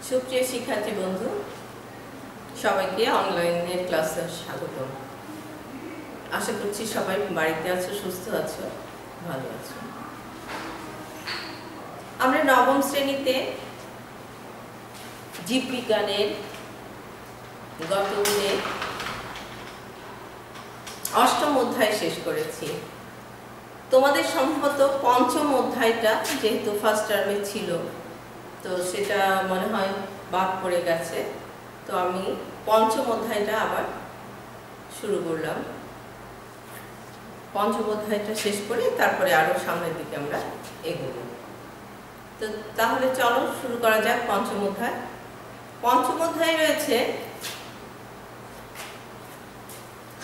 সুপ্রিয় শিক্ষার্থী বন্ধু, সবাইকে অনলাইনের ক্লাসে স্বাগত। আশা করছি সবাই বাড়িতে আছো, সুস্থ আছো, ভালো আছো। আমরা নবম শ্রেণীতে জীববিজ্ঞানের গত দিনে অষ্টম অধ্যায় শেষ করেছি। তোমাদের সম্ভবত পঞ্চম অধ্যায়টা যেহেতু ফার্স্ট টার্মে ছিল, তো সেটা মনে হয় বাদ পড়ে গেছে, তো আমি পঞ্চম অধ্যায়টা আবার শুরু করলাম। পঞ্চম অধ্যায়টা শেষ করে তারপরে আরো সামনের দিকে আমরা এগোবো। তো তাহলে চলো শুরু করা যাক পঞ্চম অধ্যায়। পঞ্চম অধ্যায়ে রয়েছে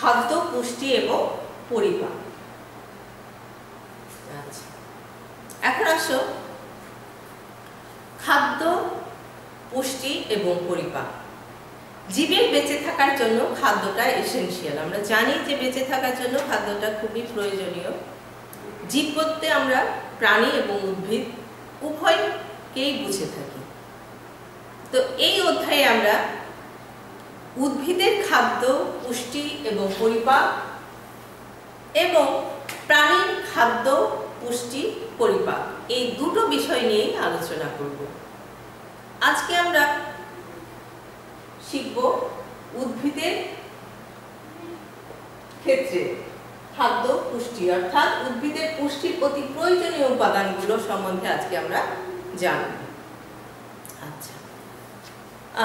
খাদ্য, পুষ্টি এবং পরিপাক। আচ্ছা, এখন আসো খাদ্য, পুষ্টি এবং পরিপাক। জীবের বেঁচে থাকার জন্য খাদ্যটা এসেনশিয়াল। আমরা জানি যে বেঁচে থাকার জন্য খাদ্যটা খুবই প্রয়োজনীয়। জীব বলতে আমরা প্রাণী এবং উদ্ভিদ উভয়কেই বুঝে থাকি। তো এই অধ্যায়ে আমরা উদ্ভিদের খাদ্য, পুষ্টি এবং পরিপাক এবং প্রাণীর খাদ্য, পুষ্টি, পরিপাক এই দুটো বিষয় নিয়ে আলোচনা করব। আজকে আমরা শিখব উদ্ভিদের ক্ষেত্রে খাদ্য, পুষ্টি, অর্থাৎ উদ্ভিদের পুষ্টির অতি প্রয়োজনীয় উপাদানগুলো সম্বন্ধে আজকে আমরা জানব। আচ্ছা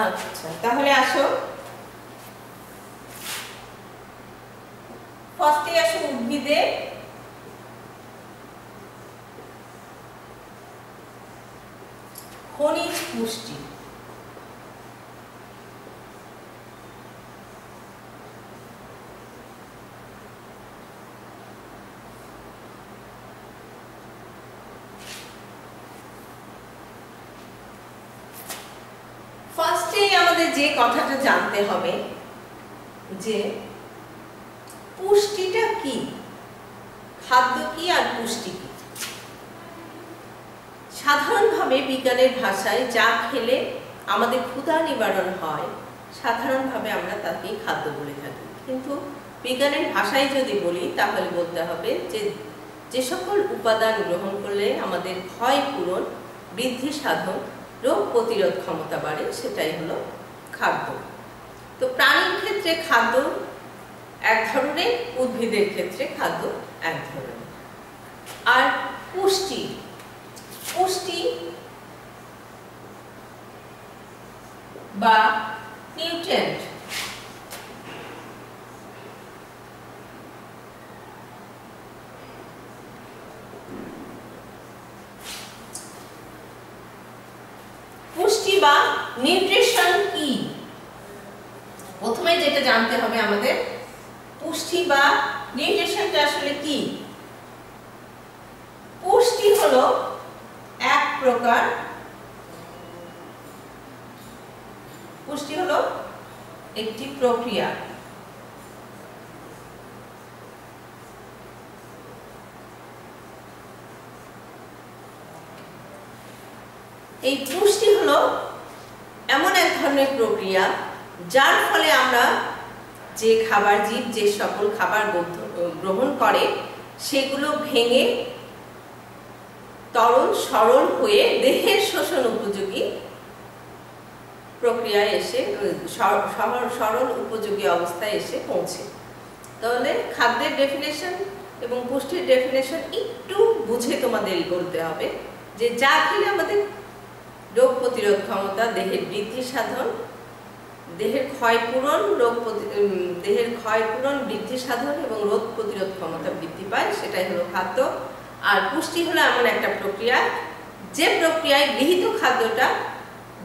আচ্ছা তাহলে আসো, ফার্স্টে আসো উদ্ভিদের খনিজ পুষ্টি। ফার্স্টেই আমাদের যে কথাটা জানতে হবে যে পুষ্টিটা কি, খাদ্য কি আর পুষ্টি কি। সাধারণভাবে বিজ্ঞানের ভাষায় যা খেলে আমাদের ক্ষুধা নিবারণ হয়, সাধারণভাবে আমরা তাকেই খাদ্য বলে থাকি। কিন্তু বিজ্ঞানের ভাষায় যদি বলি তাহলে বলতে হবে যে যে সকল উপাদান গ্রহণ করলে আমাদের ক্ষয় পূরণ, বৃদ্ধি সাধন, রোগ প্রতিরোধ ক্ষমতা বাড়ে, সেটাই হলো খাদ্য। তো প্রাণীর ক্ষেত্রে খাদ্য এক ধরনের, উদ্ভিদের ক্ষেত্রে খাদ্য এক ধরনের। আর পুষ্টি, পুষ্টি বা নিউট্রিয়েন্ট পুষ্টি বা নিউট্রিশন কি? প্রথমে যেটা জানতে হবে আমাদের, পুষ্টি বা নিউট্রিশনটা আসলে কি। পুষ্টি হলো এক প্রকার, পুষ্টি হলো একটি প্রক্রিয়া। এই পুষ্টি হলো এমন এক ধরনের প্রক্রিয়া যার ফলে আমরা যে খাবার, জীব যে সকল খাবার গ্রহণ করে সেগুলো ভেঙে তরল সরল হয়ে দেহের শোষণ উপযোগী প্রক্রিয়ায় এসে সরল উপযোগী অবস্থায় এসে পৌঁছে। তাহলে খাদ্যের ডেফিনেশন এবং পুষ্টির ডেফিনেশন একটু বুঝে তোমাদের বলতে হবে যে যা খেলে আমাদের রোগ প্রতিরোধ ক্ষমতা, দেহের বৃদ্ধি সাধন, দেহের ক্ষয়পূরণ, দেহের ক্ষয়পূরণ, বৃদ্ধি সাধন এবং রোগ প্রতিরোধ ক্ষমতা বৃদ্ধি পায়, সেটাই হলো খাদ্য। আর পুষ্টি হলো এমন একটা প্রক্রিয়া যে প্রক্রিয়ায় গৃহীত খাদ্যটা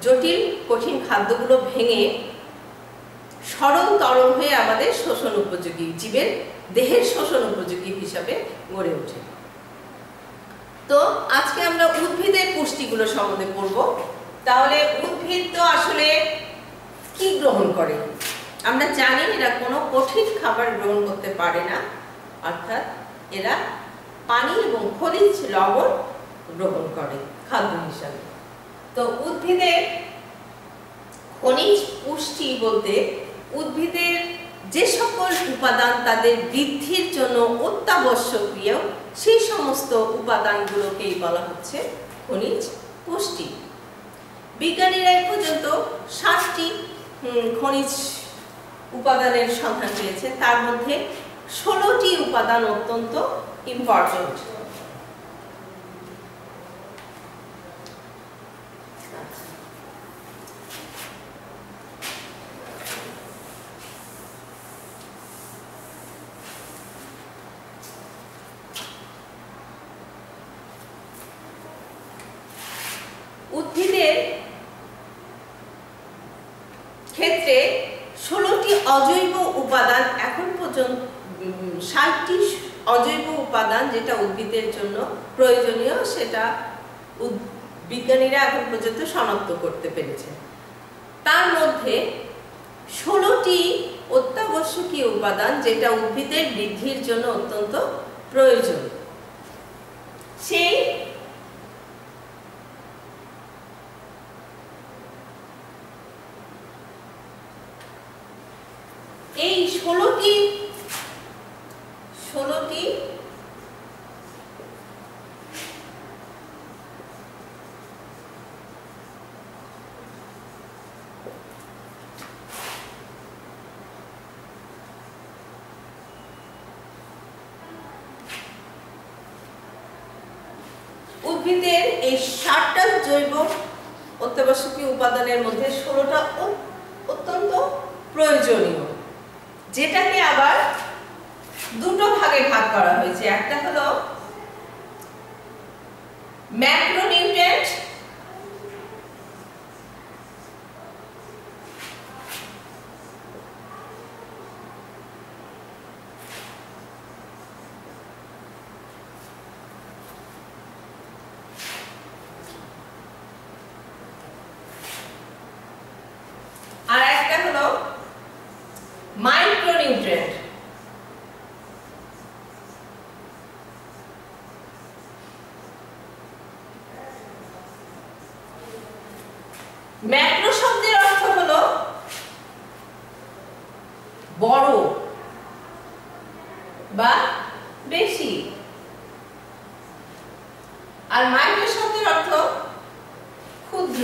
জটিল কঠিন খাদ্যগুলো ভেঙে সরল তরল হয়ে আমাদের শোষণ উপযোগী, জীবের দেহের শোষণ উপযোগী হিসাবে গড়ে ওঠে। তো আজকে আমরা উদ্ভিদের পুষ্টিগুলো সম্বন্ধে পড়ব। তাহলে উদ্ভিদ তো আসলে কি গ্রহণ করে? আমরা জানি এরা কোনো কঠিন খাবার গ্রহণ করতে পারে না, অর্থাৎ এরা পানি এবং খনিজ লবণ গ্রহণ করে খাদ্য হিসাবে। তো উদ্ভিদের খনিজ পুষ্টি বলতে উদ্ভিদের যে সকল উপাদান তাদের বৃদ্ধির জন্য অত্যাবশ্যকীয় সেই সমস্ত উপাদানগুলোকেই বলা হচ্ছে খনিজ পুষ্টি। বিজ্ঞানীরা এ পর্যন্ত 7টি খনিজ উপাদানের সন্ধান পেয়েছেন, তার মধ্যে 16টি উপাদান অত্যন্ত ইম্পর্টেন্ট। উদ্ভিদের ক্ষেত্রে 16টি অজৈব উপাদান, এখন পর্যন্ত 60টি অজৈব উপাদান যেটা উদ্ভিদের জন্য প্রয়োজনীয় সেটা বিজ্ঞানীরা এখন পর্যন্ত শনাক্ত করতে পেরেছেন। তার মধ্যে 16টি অত্যাবশ্যকীয় উপাদান যেটা উদ্ভিদের বৃদ্ধির জন্য অত্যন্ত প্রয়োজন। সেই এই 16টি উদ্ভিদের এই 7টা জৈব অত্যাবশ্যকীয় উপাদানের মধ্যে 16টা অত্যন্ত প্রয়োজনীয়, যেটাকে আবার দুটো ভাগে ভাগ করা হয়েছে। একটা হলো ম্যাক্রোনিউট্রিয়েন্ট আর একটা হলো মাইক্রোনিউট্রিয়েন্ট। ম্যাক্রো শব্দের অর্থ হলো বড় বা বেশি, আর মাইক্রো শব্দের অর্থ ক্ষুদ্র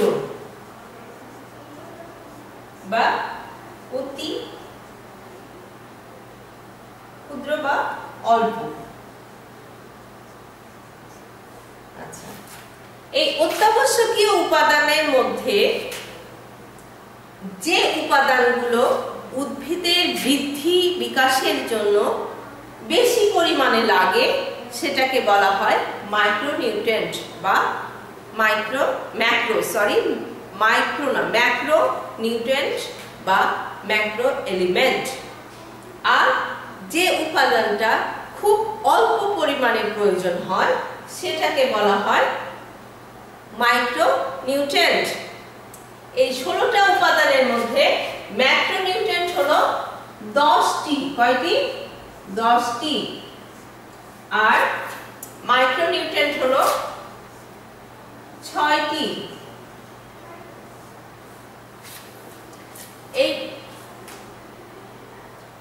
বা অতি ক্ষুদ্র বা অল্প। আচ্ছা, এই অত্যাবশ্যকীয় উপাদানের মধ্যে যে উপাদানগুলো উদ্ভিদের বৃদ্ধি বিকাশের জন্য বেশি পরিমাণে লাগে সেটাকে বলা হয় মাইক্রোনিউট্রিয়েন্ট বা ম্যাক্রোনিউট্রিয়েন্ট বা ম্যাক্রো এলিমেন্ট। আর যে উপাদানটা খুব অল্প পরিমাণে প্রয়োজন হয় সেটাকে বলা হয় মাইক্রোনিউট্রিয়েন্ট। এই 16টা উপাদানের মধ্যে ম্যাক্রোনিউট্রিয়েন্ট হলো 10টি। কয়টি? 10টি। আর মাইক্রোনিউট্রিয়েন্ট হলো 6টি। এই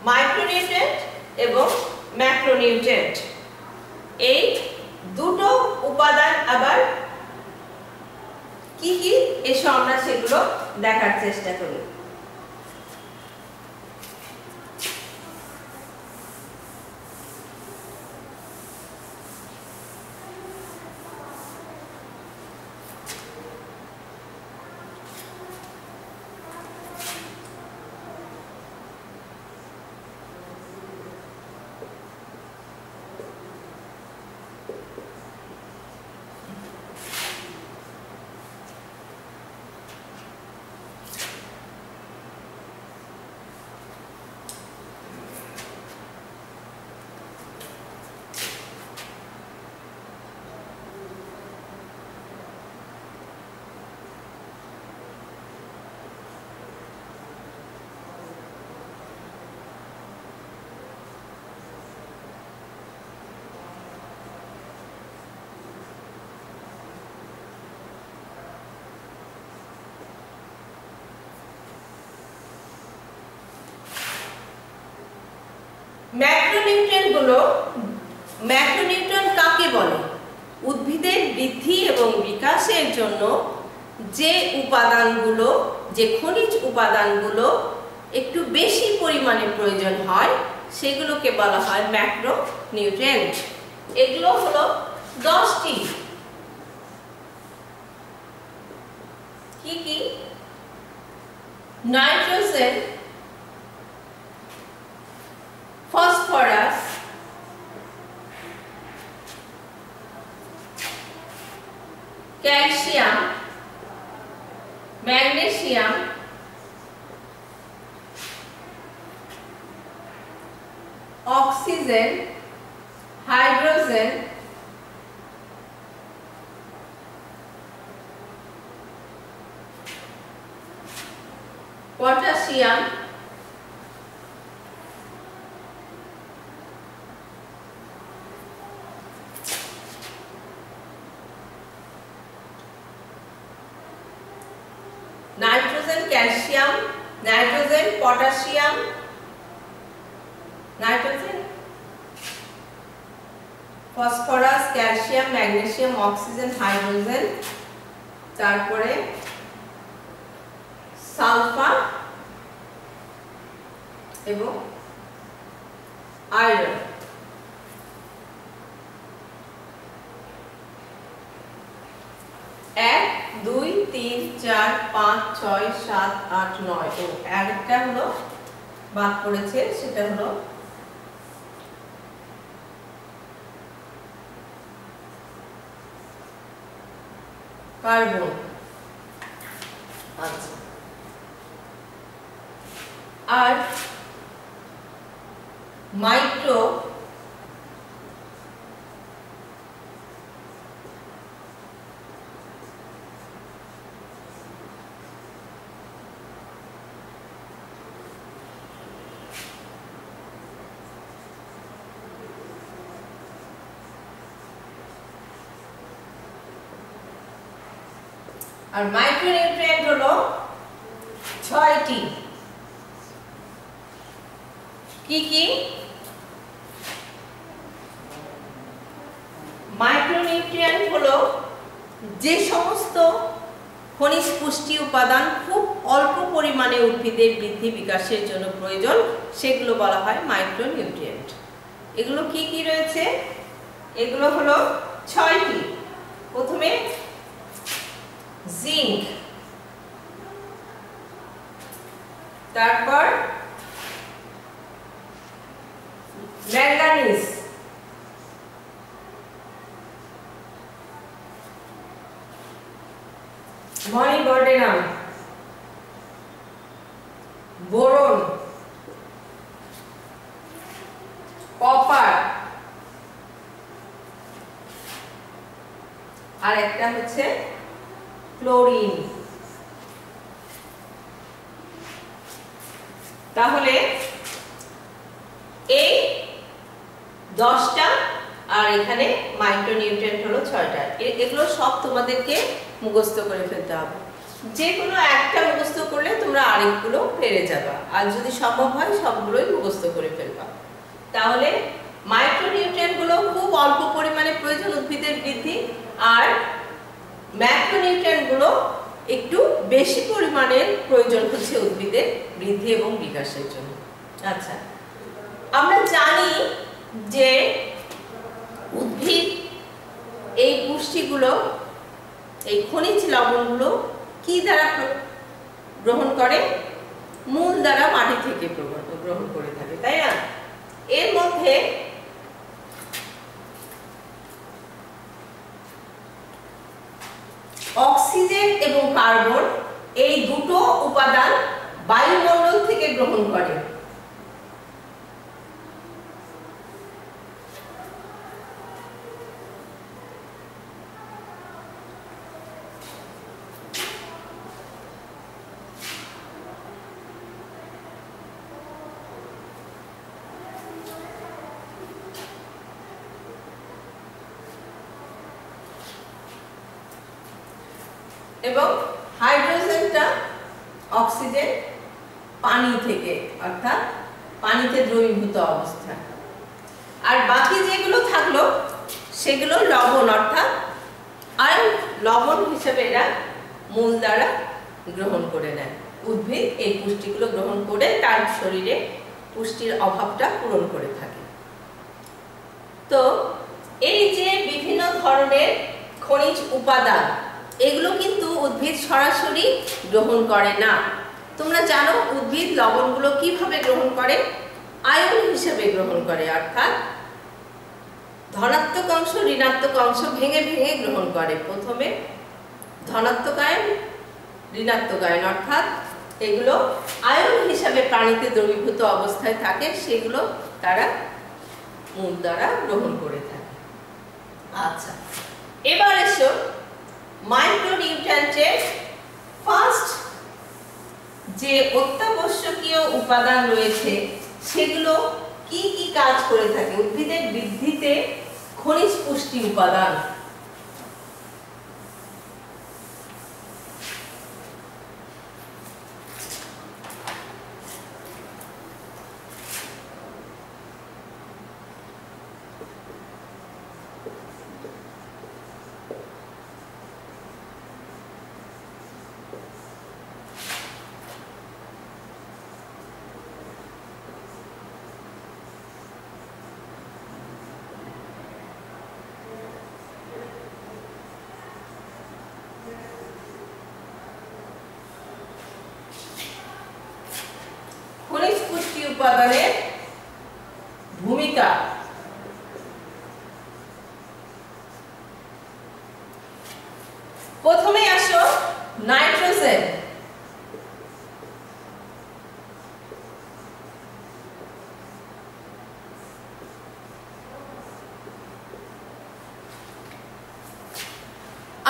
মাইক্রোনিউট্রিয়েন্ট এবং ম্যাক্রোনিউট্রিয়েন্ট এই দুটো উপাদান আবার কি কি এসো আমরা সেগুলো দেখার চেষ্টা করি। ম্যাক্রোনিউট্রিয়েন্ট কাকে বলে? উদ্ভিদের বৃদ্ধি এবং বিকাশের জন্য যে উপাদানগুলো, যে খনিজ উপাদানগুলো একটু বেশি পরিমাণে প্রয়োজন হয় সেগুলোকে বলা হয় ম্যাক্রোনিউট্রিয়েন্ট। এগুলো হলো 10টি। কি কি? Nitrogen, phosphorus, calcium, magnesium, oxygen, hydrogen, potassium, nitrogen, calcium, nitrogen, potassium, nitrogen, phosphorus, calcium, magnesium, oxygen, hydrogen, তারপরে সালফার এবং আয়রন। 1 2 3 4 5 6 7 8 9 ও আরেকটা হলো বাদ পড়েছে, সেটা হলো কার্বন। আচ্ছা, আর মাইক্রো আর মাইক্রোনিউট্রিয়েন্ট হলো 6টি। কি কি? মাইক্রোনিউট্রিয়েন্ট হলো যে সমস্ত খনিজ পুষ্টি উপাদান খুব অল্প পরিমাণে উদ্ভিদের বৃদ্ধি বিকাশের জন্য প্রয়োজন, সেগুলো বলা হয় মাইক্রোনিউট্রিয়েন্ট। এগুলো কি কি রয়েছে? এগুলো হলো 6টি। প্রথমে জিঙ্ক, তারপর ম্যাঙ্গানিজ, মলিবডেনাম, বোরন, কপার, আর একটা হচ্ছে ক্লোরিন। তাহলে এই 10টা আর এখানে মাইক্রোনিউট্রিয়েন্ট হলো 6টা। এগুলো সব তোমাদেরকে মুখস্থ করে ফেলতে হবে। যে কোনো একটা মুখস্থ করলে তোমরা আরেকগুলো পেরে যাবা, আর যদি সম্ভব হয় সবগুলোই মুখস্থ করে ফেলবা। তাহলে মাইক্রোনিউট্রিয়েন্ট গুলো খুব অল্প পরিমাণে প্রয়োজন উদ্ভিদের বৃদ্ধি, আর ম্যাক্রোনিউট্রিয়েন্ট গুলো একটু বেশি পরিমাণের প্রয়োজন হচ্ছে উদ্ভিদের বৃদ্ধি এবং বিকাশের জন্য। আচ্ছা, আমরা জানি যে উদ্ভিদ এই পুষ্টিগুলো, এই খনিজ লবণগুলো কি দ্বারা গ্রহণ করে? মূল দ্বারা মাটি থেকে গ্রহণ করে থাকে, তাই না? এর মধ্যে অক্সিজেন এবং কার্বন এই দুটো উপাদান বায়ুমণ্ডল থেকে গ্রহণ করে। এবং হাইড্রোজেনটা অক্সিজেন পানি থেকে, অর্থাৎ পানিতে দ্রবীভূত অবস্থায়। আর বাকি যেগুলো থাকলো সেগুলো লবণ অর্থাৎ আয়ন লবণ হিসেবে এরা মূল দ্বারা গ্রহণ করে নেয়। উদ্ভিদ এই পুষ্টিগুলো গ্রহণ করে তার শরীরে পুষ্টির অভাবটা পূরণ করে থাকে। তো এই যে বিভিন্ন ধরনের খনিজ উপাদান এগুলো কিন্তু উদ্ভিদ সরাসরি গ্রহণ করে না। তোমরা জানো উদ্ভিদ লবণগুলো কিভাবে গ্রহণ করে? আয়ন হিসেবে গ্রহণ করে, অর্থাৎ ধনাত্মক অংশ ঋণাত্মক অংশ ভেঙে ভেঙে গ্রহণ করে। প্রথমে ধনাত্মক আয়ন ঋণাত্মক আয়ন, অর্থাৎ এগুলো আয়ন হিসাবে প্রাণীতে দ্রবীভূত অবস্থায় থাকে, সেগুলো তারা মূল দ্বারা গ্রহণ করে থাকে। আচ্ছা, এবার এসো মাইক্রোনিউট্রিয়েন্টের ফার্স্ট যে অত্যাবশ্যকীয় উপাদান রয়েছে সেগুলো কি কি কাজ করে থাকে উদ্ভিদের বৃদ্ধিতে। খনিজ পুষ্টি উপাদান। খনিজ পুষ্টি উপাদানের ভূমিকা। প্রথমে আসো নাইট্রোজেন।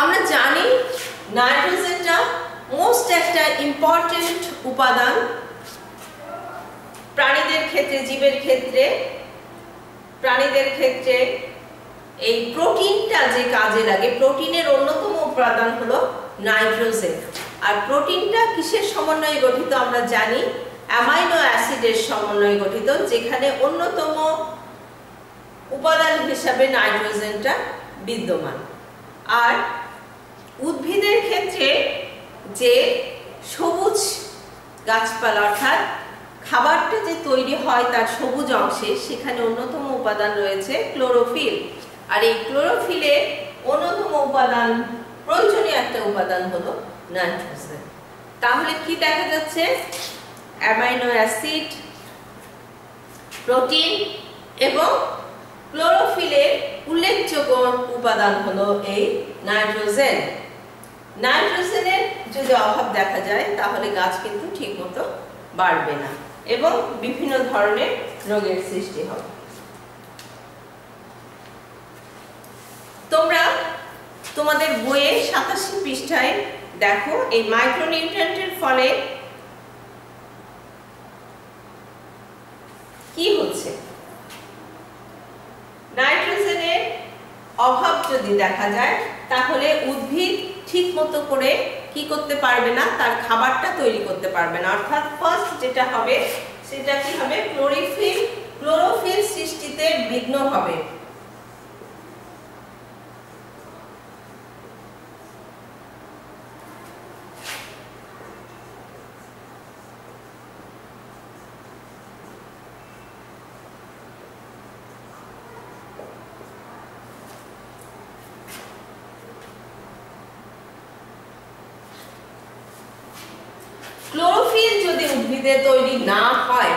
আমরা জানি নাইট্রোজেনটা মোস্ট একটা ইম্পর্টেন্ট উপাদান প্রাণীদের ক্ষেত্রে, জীবের ক্ষেত্রে। প্রাণীদের ক্ষেত্রে এই প্রোটিনটা যে কাজে লাগে, প্রোটিনের অন্যতম উপাদান হলো নাইট্রোজেন। আর প্রোটিনটা কিসের সমন্বয়ে গঠিত আমরা জানি? অ্যামাইনো অ্যাসিডের সমন্বয়ে গঠিত, যেখানে অন্যতম উপাদান হিসাবে নাইট্রোজেনটা বিদ্যমান। আর উদ্ভিদের ক্ষেত্রে যে সবুজ গাছপালা অর্থাৎ খাবারটা যে তৈরি হয় তার সবুজ অংশে, সেখানে অন্যতম উপাদান রয়েছে ক্লোরোফিল। আর এই ক্লোরোফিলের অন্যতম উপাদান, প্রয়োজনীয় একটা উপাদান হলো নাইট্রোজেন। তাহলে কি দেখা যাচ্ছে? অ্যামাইনো অ্যাসিড, প্রোটিন এবং ক্লোরোফিলের উল্লেখযোগ্য উপাদান হলো এই নাইট্রোজেন। নাইট্রোজেনের যদি অভাব দেখা যায় তাহলে গাছ কিন্তু ঠিকমতো বাড়বে না এবং বিভিন্ন ধরনের রোগের সৃষ্টি হবে। তোমরা তোমাদের বইয়ে 87 পৃষ্ঠায় দেখো এই মাইক্রোনিউট্রিয়েন্টের ফলে কি হচ্ছে। নাইট্রোজেনের অভাব যদি দেখা যায় তাহলে উদ্ভিদ ঠিক মতো করে কি করতে পারবে না, তার খাবারটা তৈরি করতে পারবে না। অর্থাৎ ফার্স্ট যেটা হবে সেটা কি হবে? ক্লোরোফিল সৃষ্টিতে বিঘ্ন হবে। ক্লোরোফিল যদি উদ্ভিদে তৈরি না হয়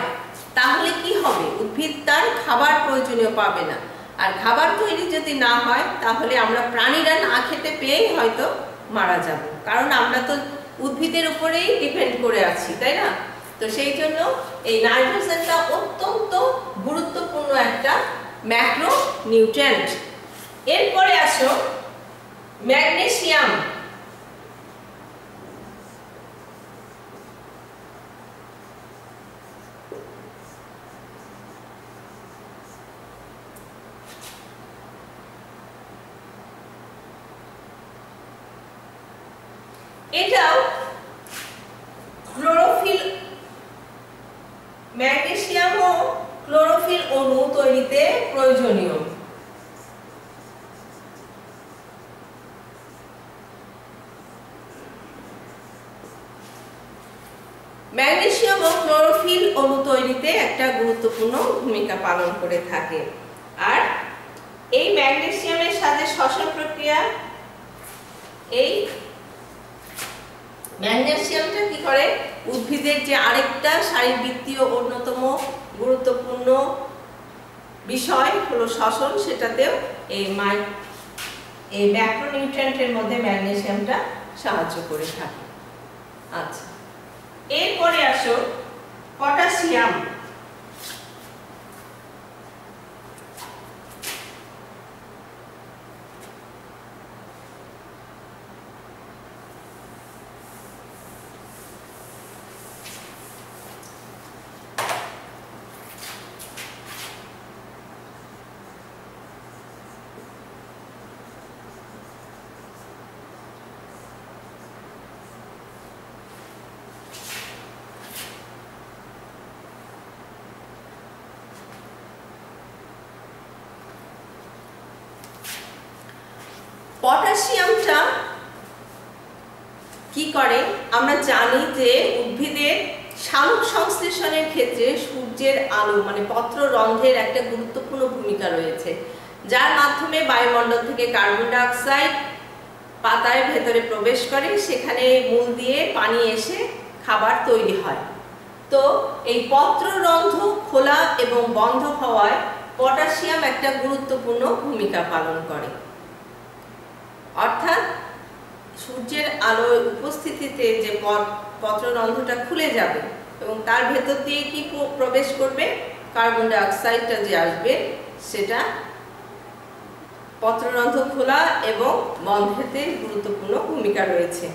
তাহলে কি হবে? উদ্ভিদ তার খাবার প্রয়োজনীয় পাবে না। আর খাবার তৈরি যদি না হয় তাহলে আমরা প্রাণীরা না খেতে পেয়েই হয়তো মারা যাব, কারণ আমরা তো উদ্ভিদের উপরেই ডিপেন্ড করে আছি, তাই না? তো সেই জন্য এই নাইট্রোজেনটা অত্যন্ত গুরুত্বপূর্ণ একটা ম্যাক্রো নিউট্রিয়েন্ট। এরপরে আসো ম্যাগনেসিয়াম। এটাও ক্লোরোফিল, ম্যাগনেসিয়াম ম্যাগনেসিয়ামও ক্লোরোফিল অণু তৈরিতে প্রয়োজনীয়। ম্যাগনেসিয়াম ও ক্লোরোফিল অণু তৈরিতে একটা গুরুত্বপূর্ণ ভূমিকা পালন করে থাকে। আর এই ম্যাগনেসিয়ামের সাথে শ্বসন প্রক্রিয়া, এই ম্যাগনেসিয়ামটা কি করে, উদ্ভিদের যে আরেকটা শারীরবৃত্তীয় অন্যতম গুরুত্বপূর্ণ বিষয় হলো শ্বসন, সেটাতেও এই ম্যাক্রোনিউট্রিয়েন্টের মধ্যে ম্যাগনেসিয়ামটা সাহায্য করে থাকে। আচ্ছা, এরপরে আসো পটাশিয়াম। পটাশিয়ামটা কি করে, আমরা জানি যে উদ্ভিদের শালক সংশ্লেষণের ক্ষেত্রে সূর্যের আলো মানে পত্ররন্ধ্রের একটা গুরুত্বপূর্ণ ভূমিকা রয়েছে, যার মাধ্যমে বায়ুমণ্ডল থেকে কার্বন ডাই অক্সাইড পাতার ভেতরে প্রবেশ করে, সেখানে মূল দিয়ে পানি এসে খাবার তৈরি হয়। তো এই পত্ররন্ধ্র খোলা এবং বন্ধ হওয়ায় পটাশিয়াম একটা গুরুত্বপূর্ণ ভূমিকা পালন করে। অর্থাৎ সূর্যের আলোর উপস্থিতিতে যে পত্ররন্ধ্রটা খুলে যাবে এবং তার ভেতর দিয়ে কি প্রবেশ করবে, কার্বন ডাই অক্সাইডটা যে আসবে, সেটা পত্ররন্ধ্র খোলা এবং বন্ধেতে গুরুত্বপূর্ণ ভূমিকা রয়েছে।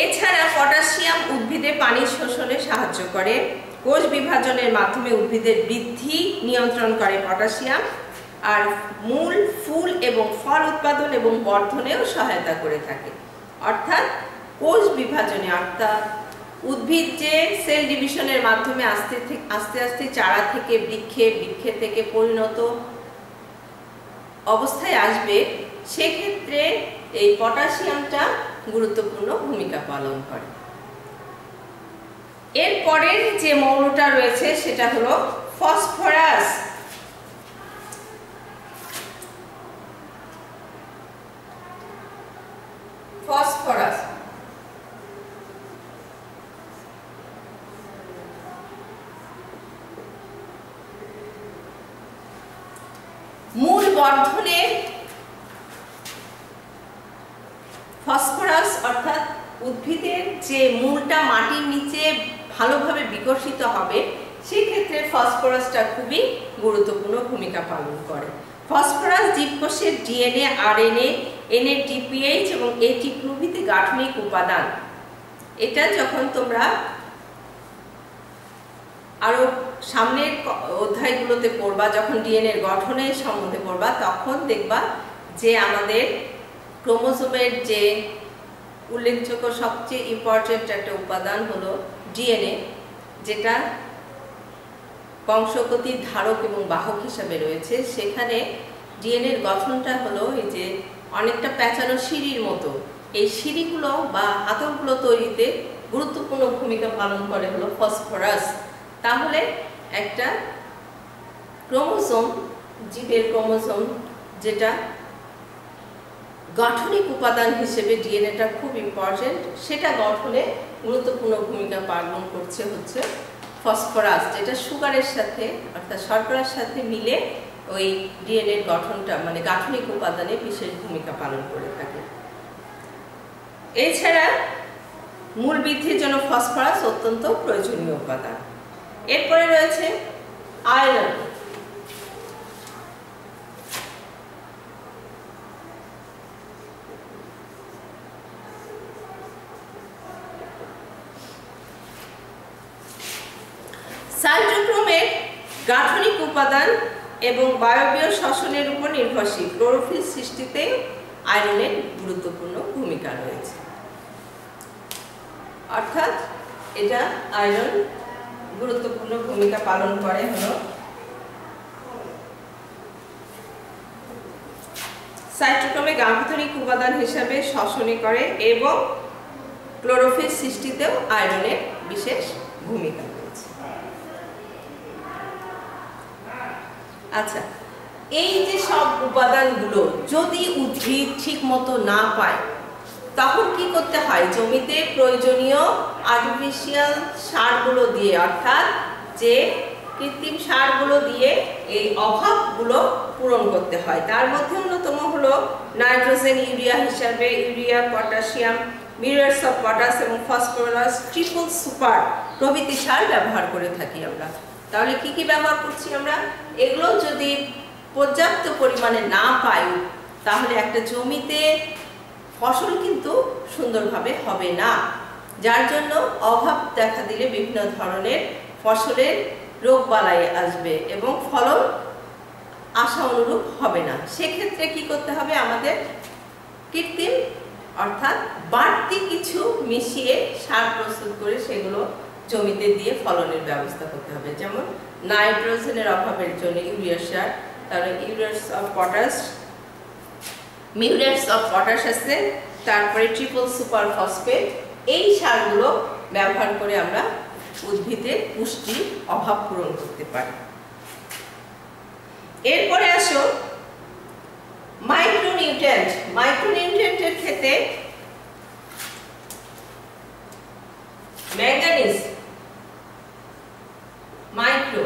এছাড়া পটাশিয়াম উদ্ভিদে পানি শোষণে সাহায্য করে, কোষ বিভাজনের মাধ্যমে উদ্ভিদের বৃদ্ধি নিয়ন্ত্রণ করে পটাশিয়াম, আর মূল, ফুল এবং ফল উৎপাদন এবং বর্ধনেও সহায়তা করে থাকে। অর্থাৎ কোষ বিভাজনে, অর্থাৎ উদ্ভিদ যে সেল ডিভিশনের মাধ্যমে আস্তে আস্তে চারা থেকে বৃক্ষে, বৃক্ষে থেকে পরিণত অবস্থায় আসবে, সেক্ষেত্রে এই পটাশিয়ামটা গুরুত্বপূর্ণ ভূমিকা পালন করে। এরপরের যে মৌলটা রয়েছে সেটা হলো ফসফরাস। ফসফরাস মূল বর্ধনে ফসফরাস, অর্থাৎ উদ্ভিদের যে মূলটা মাটির নিচে ভালোভাবে বিকশিত হবে, সেক্ষেত্রে ফসফরাসটা খুবই গুরুত্বপূর্ণ ভূমিকা পালন করে। ফসফরাস জীবকোষের ডিএনএ, আরএনএ, এনএডিপিএইচ এবং এটি প্রভৃতি গাঠনিক উপাদান। এটা যখন তোমরা আরো সামনের অধ্যায়গুলোতে পড়বা, যখন ডিএনএর গঠনের সম্বন্ধে পড়বা, তখন দেখবা যে আমাদের ক্রোমোজোমের যে উল্লেখযোগ্য সবচেয়ে ইম্পর্টেন্ট একটা উপাদান হলো ডিএনএ, যেটা বংশগতির ধারক এবং বাহক হিসাবে রয়েছে। সেখানে ডিএনএর গঠনটা হলো এই যে অনেকটা প্যাঁচানো সিঁড়ির মতো। এই সিঁড়িগুলো বা হাতলগুলো তৈরিতে গুরুত্বপূর্ণ ভূমিকা পালন করে হলো ফসফরাস। তাহলে একটা ক্রোমোজোম, জীবের ক্রোমোজোম, যেটা গাঠনিক উপাদান হিসেবে ডিএনএটা খুব ইম্পর্টেন্ট, সেটা গঠনে গুরুত্বপূর্ণ ভূমিকা পালন করছে হচ্ছে ফসফরাস, যেটা সুগারের সাথে অর্থাৎ শর্করার সাথে মিলে ওই ডিএনএর গঠনটা মানে গাঠনিক উপাদানে বিশেষ ভূমিকা পালন করে থাকে। এছাড়া মূল বৃদ্ধির জন্য ফসফরাস অত্যন্ত প্রয়োজনীয় উপাদান। এরপরে রয়েছে আয়রন। সাইটোক্রোমের গাঠনিক উপাদান এবং বায়বীয় শ্বসনের উপর নির্ভরশীল। ক্লোরোফিল সৃষ্টিতে আয়রনের গুরুত্বপূর্ণ ভূমিকা রয়েছে। অর্থাৎ এটা আয়রন গুরুত্বপূর্ণ ভূমিকা পালন করে হলো সাইটোক্রোমে গার্ভস্থনিক উপাদান হিসাবে শ্বসনে করে এবং ক্লোরোফিল সৃষ্টিতেও আয়রনের বিশেষ ভূমিকা রয়েছে। আচ্ছা, এই যে সব উপাদানগুলো যদি উদ্ভিদ ঠিক মতো না পায় তখন কি করতে হয়? জমিতে প্রয়োজনীয় আর্টিফিশিয়াল সারগুলো দিয়ে, অর্থাৎ যে কৃত্রিম সারগুলো দিয়ে এই অভাবগুলো পূরণ করতে হয়। তার মধ্যে অন্যতম হলো নাইট্রোজেন, ইউরিয়া হিসাবে ইউরিয়া, পটাশিয়াম, মিউরেটস অফ পটাশ এবং ফসফরাস, ট্রিপল সুপার প্রভৃতি সার ব্যবহার করে থাকি আমরা। তাহলে কি কি ব্যবহার করছি আমরা? এগুলো যদি পর্যাপ্ত পরিমাণে না পাই তাহলে একটা জমিতে ফসল কিন্তু সুন্দরভাবে হবে না, যার জন্য অভাব দেখা দিলে বিভিন্ন ধরনের ফসলের রোগবালাই আসবে এবং ফলন আশা অনুরূপ হবে না। সেক্ষেত্রে কি করতে হবে? আমাদের কৃত্রিম অর্থাৎ বাড়তি কিছু মিশিয়ে সার প্রস্তুত করে সেগুলো জমিতে দিয়ে ফলনের ব্যবস্থা করতে হবে। যেমন নাইট্রোজেনের অভাবের জন্য ইউরিয়া সার, তারপরে ইউরেটস অফ পটাশ, মিউরেটস অফ পটাশ আছে, তারপরে ট্রিপল সুপার ফসফেট, এই সারগুলো ব্যবহার করে আমরা উদ্ভিদের পুষ্টির অভাব পূরণ করতে পারি। এরপরে আসো মাইক্রোনিউট্রিয়েন্ট। মাইক্রোনিউট্রিয়েন্টের ক্ষেত্রে ম্যাঙ্গানিজ, মাইক্রো,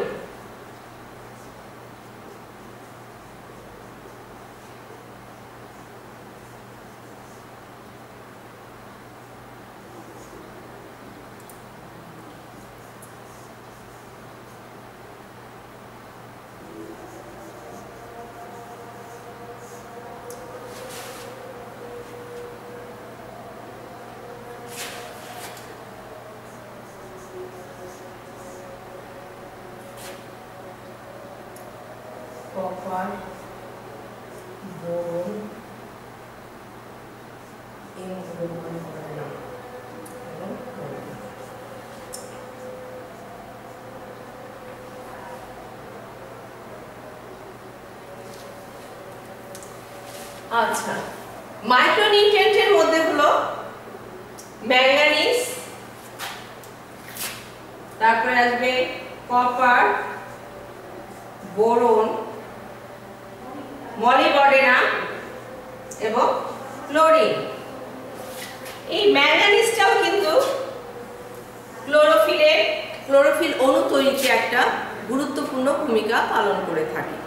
কপার, বোরন, আচ্ছা, মাইক্রোনিউট্রিয়েন্টের মধ্যে হলো ম্যাঙ্গানিজ, তারপরে আসবে কপার, বোরন, মলিবডেনাম এবং ক্লোরিন। এই ম্যাঙ্গানিজটাও কিন্তু ক্লোরোফিল অণু তৈরিতে একটা গুরুত্বপূর্ণ ভূমিকা পালন করে থাকে।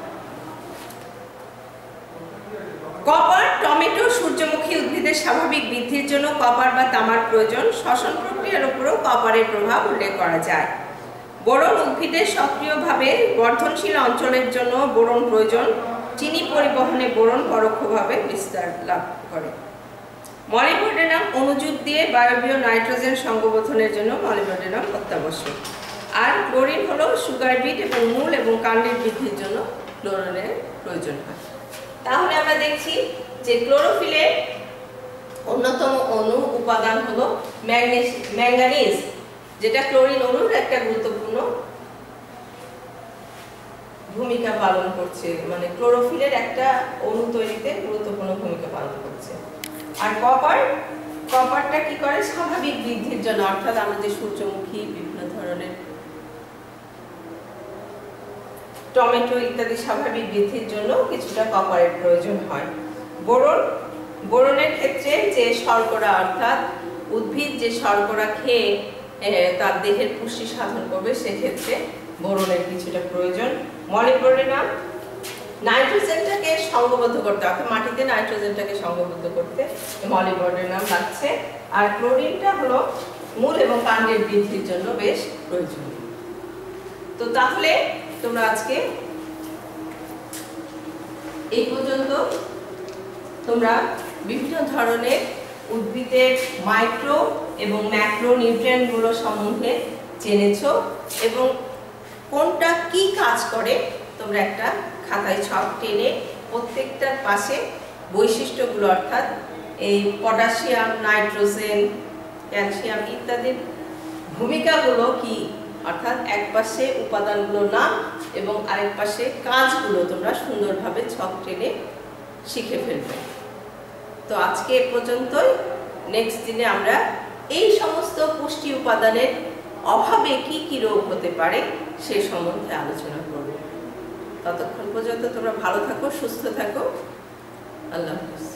কপার, টমেটো, সূর্যমুখী উদ্ভিদের স্বাভাবিক বৃদ্ধির জন্য কপার বা তামার প্রয়োজন। শ্বসন প্রক্রিয়ার উপরও কপারের প্রভাব উল্লেখ করা যায়। বোরন, উদ্ভিদের সক্রিয়ভাবে বর্ধনশীল অঞ্চলের জন্য বোরন প্রয়োজন। চিনি পরিবহনে বোরন পরোক্ষভাবে বিস্তার লাভ করে। মলিবডেনাম, অণুযুগ দিয়ে বায়বীয় নাইট্রোজেন সংগবর্ধনের জন্য মলিবডেনাম অত্যাবশ্যক। আর ক্লোরিন হলো সুগার বিট এবং মূল এবং কাণ্ডের বৃদ্ধির জন্য ক্লোরিনের প্রয়োজন হয়। তাহলে আমরা দেখছি যে ক্লোরোফিলের অন্যতম অণু উপাদান হলো ম্যাঙ্গানিজ, যেটা ক্লোরিন অণুর একটা গুরুত্বপূর্ণ ভূমিকা পালন করছে, মানে ক্লোরোফিলের একটা অণু তৈরিতে গুরুত্বপূর্ণ ভূমিকা পালন করছে। আর কপারটা কি করে? স্বাভাবিক বৃদ্ধির জন্য, অর্থাৎ আমরা যে সূর্যমুখী, বিভিন্ন ধরনের টমেটো ইত্যাদি স্বাভাবিক বৃদ্ধির জন্য কিছুটা কপারের প্রয়োজন হয়। বোরনের ক্ষেত্রে যে শর্করা, অর্থাৎ উদ্ভিদ যে শর্করা খেয়ে তার দেহের পুষ্টি সাধন করবে, সেক্ষেত্রে বোরনের কিছুটা প্রয়োজন। মলিবডেনাম নাইট্রোজেনটাকে সংঘবদ্ধ করতে, অর্থাৎ মাটিতে নাইট্রোজেনটাকে সংঘবদ্ধ করতে মলিবডেনাম লাগছে। আর ক্লোরিনটা হলো মূল এবং কাণ্ডের বৃদ্ধির জন্য বেশ প্রয়োজনীয়। তো তাহলে তোমরা আজকে এই পর্যন্ত তোমরা বিভিন্ন ধরনের উদ্ভিদের মাইক্রো এবং ম্যাক্রো নিউট্রিয়েন্টগুলো সম্বন্ধে জেনেছো এবং কোনটা কি কাজ করে তোমরা একটা খাতায় ছক টেনে প্রত্যেকটার পাশে বৈশিষ্ট্যগুলো, অর্থাৎ এই পটাশিয়াম, নাইট্রোজেন, ক্যালসিয়াম ইত্যাদির ভূমিকাগুলো কি অর্থাৎ এক পাশে উপাদানগুলোর নাম এবং আরেক পাশে কাজগুলো তোমরা সুন্দরভাবে ছক টেনে শিখে ফেলবে। তো আজকে এ পর্যন্তই। নেক্সট দিনে আমরা এই সমস্ত পুষ্টি উপাদানের অভাবে কি কি রোগ হতে পারে সে সম্বন্ধে আলোচনা করব। ততক্ষণ পর্যন্ত তোমরা ভালো থাকো, সুস্থ থাকো। আল্লাহ হাফেজ।